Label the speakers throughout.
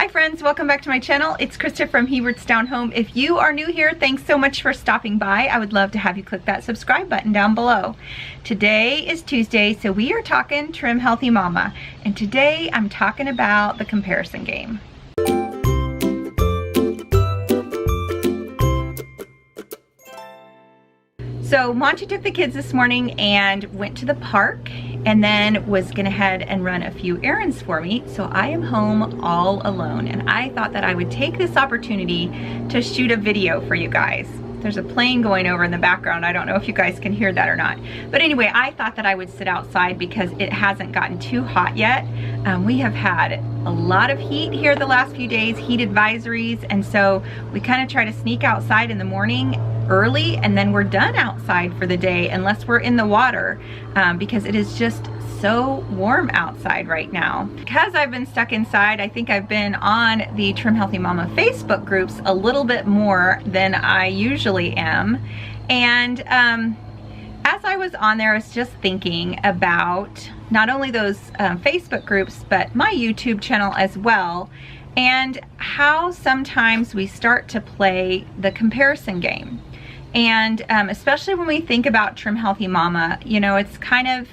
Speaker 1: Hi friends, welcome back to my channel. It's Krista from Hebertstown Home. If you are new here, thanks so much for stopping by. I would love to have you click that subscribe button down below. Today is Tuesday, so we are talking Trim Healthy Mama. And today I'm talking about the comparison game. So Monty took the kids this morning and went to the park and then was gonna head and run a few errands for me. So I am home all alone, and I thought that I would take this opportunity to shoot a video for you guys. There's a plane going over in the background. I don't know if you guys can hear that or not. But anyway, I thought that I would sit outside because it hasn't gotten too hot yet. We have had a lot of heat here the last few days, heat advisories, and so we kind of try to sneak outside in the morning early, and then we're done outside for the day unless we're in the water, because it is just so warm outside right now. Because I've been stuck inside, I think I've been on the Trim Healthy Mama Facebook groups a little bit more than I usually am. And as I was on there, I was just thinking about not only those Facebook groups, but my YouTube channel as well, and how sometimes we start to play the comparison game. And especially when we think about Trim Healthy Mama, you know, it's kind of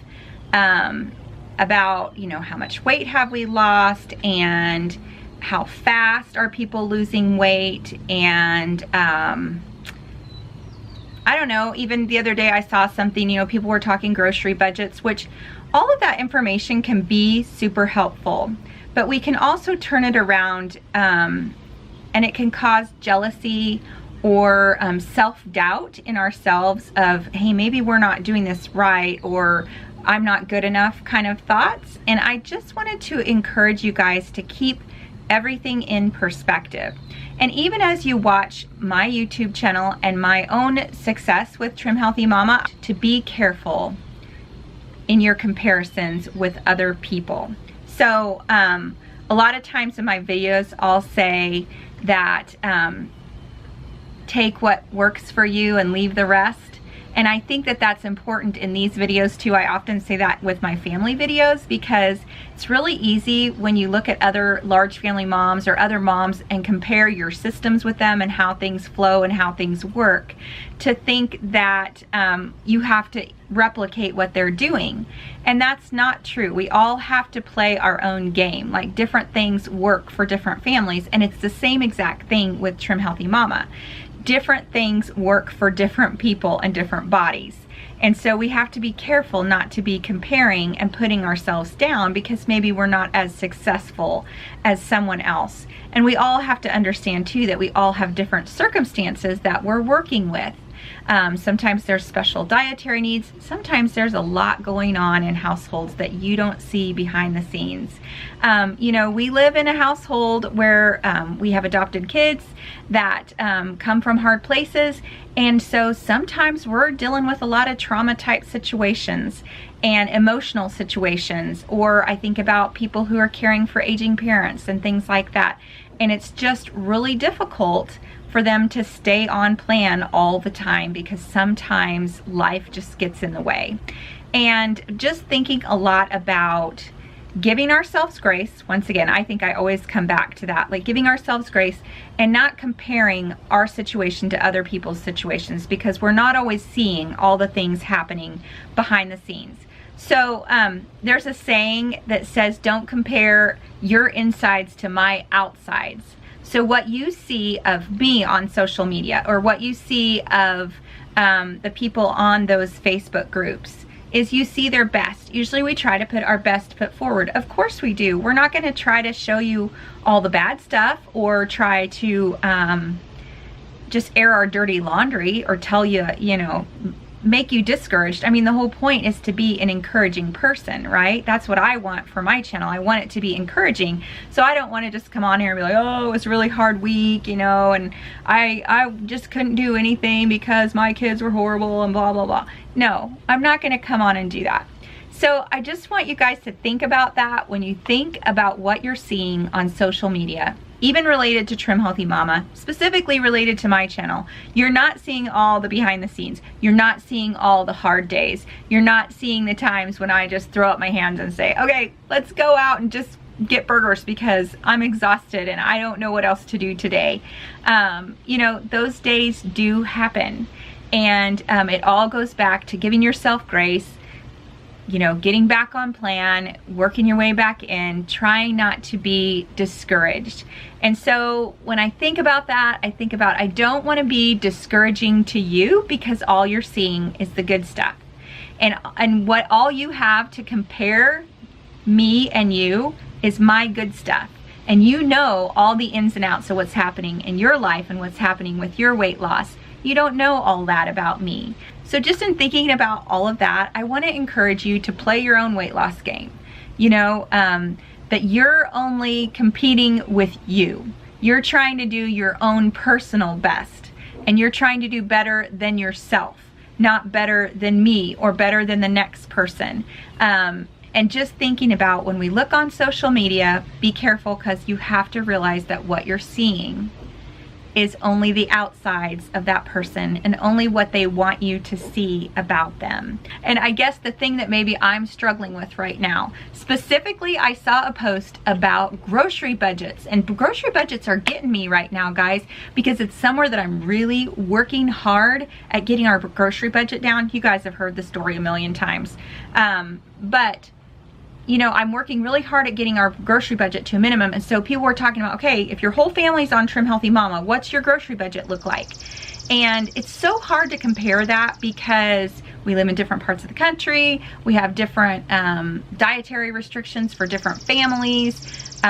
Speaker 1: about, you know, how much weight have we lost and how fast are people losing weight, and I don't know, even the other day I saw something, you know, people were talking grocery budgets, which all of that information can be super helpful, but we can also turn it around and it can cause jealousy or self-doubt in ourselves of, hey, maybe we're not doing this right, or I'm not good enough kind of thoughts. And I just wanted to encourage you guys to keep everything in perspective. And even as you watch my YouTube channel and my own success with Trim Healthy Mama, to be careful in your comparisons with other people. So a lot of times in my videos, I'll say that take what works for you and leave the rest. And I think that that's important in these videos too. I often say that with my family videos, because it's really easy when you look at other large family moms or other moms and compare your systems with them and how things flow and how things work, to think that you have to replicate what they're doing. And that's not true. We all have to play our own game. Like, different things work for different families, and it's the same exact thing with Trim Healthy Mama. Different things work for different people and different bodies. And so we have to be careful not to be comparing and putting ourselves down because maybe we're not as successful as someone else. And we all have to understand too that we all have different circumstances that we're working with. Sometimes there's special dietary needs. Sometimes there's a lot going on in households that you don't see behind the scenes. You know, we live in a household where we have adopted kids that come from hard places. And so sometimes we're dealing with a lot of trauma type situations and emotional situations. Or I think about people who are caring for aging parents and things like that. And it's just really difficult for them to stay on plan all the time because sometimes life just gets in the way. And just thinking a lot about giving ourselves grace. Once again, I think I always come back to that, like giving ourselves grace and not comparing our situation to other people's situations, because we're not always seeing all the things happening behind the scenes. So there's a saying that says, don't compare your insides to my outsides. So what you see of me on social media, or what you see of the people on those Facebook groups, is you see their best. Usually we try to put our best foot forward. Of course we do. We're not going to try to show you all the bad stuff or try to just air our dirty laundry or tell you, you know, make you discouraged. I mean, the whole point is to be an encouraging person, right? That's what I want for my channel. I want it to be encouraging. So I don't want to just come on here and be like, oh, it was a really hard week, you know, and I just couldn't do anything because my kids were horrible and blah, blah, blah. No, I'm not going to come on and do that. So I just want you guys to think about that when you think about what you're seeing on social media. Even related to Trim Healthy Mama, specifically related to my channel. You're not seeing all the behind the scenes. You're not seeing all the hard days. You're not seeing the times when I just throw up my hands and say, okay, let's go out and just get burgers because I'm exhausted and I don't know what else to do today. You know, those days do happen, and it all goes back to giving yourself grace, you know, getting back on plan, working your way back in, trying not to be discouraged. And so when I think about that, I think about, I don't want to be discouraging to you, because all you're seeing is the good stuff. And what all you have to compare me and you is my good stuff. And you know all the ins and outs of what's happening in your life and what's happening with your weight loss. You don't know all that about me. So just in thinking about all of that, I want to encourage you to play your own weight loss game. You know, that you're only competing with you. You're trying to do your own personal best, and you're trying to do better than yourself, not better than me or better than the next person. And just thinking about, when we look on social media, be careful, because you have to realize that what you're seeing is only the outsides of that person and only what they want you to see about them. And I guess the thing that maybe I'm struggling with right now, specifically, I saw a post about grocery budgets, and grocery budgets are getting me right now, guys, because it's somewhere that I'm really working hard at getting our grocery budget down. You guys have heard the story a million times. But you know, I'm working really hard at getting our grocery budget to a minimum. And so people were talking about, okay, if your whole family's on Trim Healthy Mama, what's your grocery budget look like? And it's so hard to compare that, because we live in different parts of the country. We have different dietary restrictions for different families.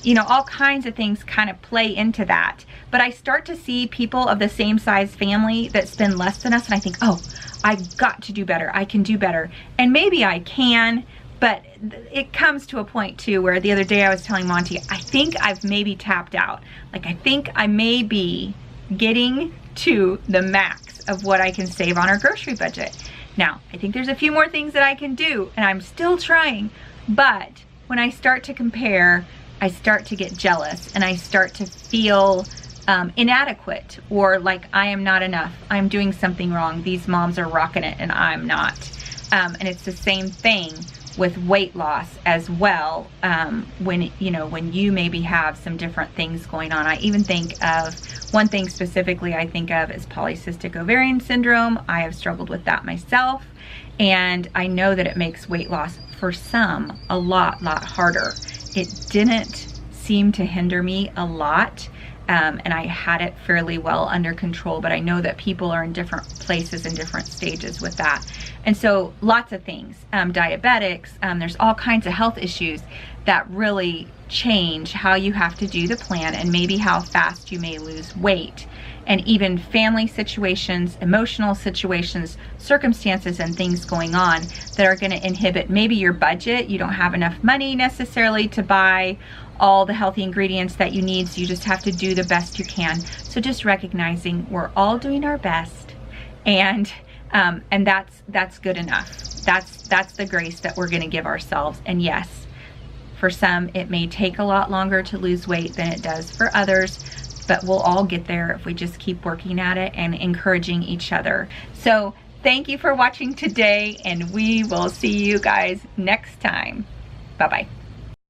Speaker 1: You know, all kinds of things kind of play into that. But I start to see people of the same size family that spend less than us, and I think, oh, I've got to do better. I can do better. And maybe I can. But it comes to a point too where the other day I was telling Monty, I think I've maybe tapped out. Like, I think I may be getting to the max of what I can save on our grocery budget. Now, I think there's a few more things that I can do, and I'm still trying. But when I start to compare, I start to get jealous, and I start to feel inadequate, or like I am not enough. I'm doing something wrong. These moms are rocking it and I'm not. And it's the same thing with weight loss as well. When you maybe have some different things going on. I even think of one thing specifically I think of is polycystic ovarian syndrome. I have struggled with that myself, and I know that it makes weight loss for some a lot harder. It didn't seem to hinder me a lot, and I had it fairly well under control, but I know that people are in different places and different stages with that. And so lots of things, diabetics, there's all kinds of health issues that really change how you have to do the plan, and maybe how fast you may lose weight. And even family situations, emotional situations, circumstances and things going on that are going to inhibit maybe your budget. You don't have enough money necessarily to buy all the healthy ingredients that you need, so you just have to do the best you can. So just recognizing we're all doing our best, and that's good enough. That's the grace that we're going to give ourselves. And yes, for some it may take a lot longer to lose weight than it does for others, but we'll all get there if we just keep working at it and encouraging each other. So thank you for watching today, and we will see you guys next time. Bye-bye.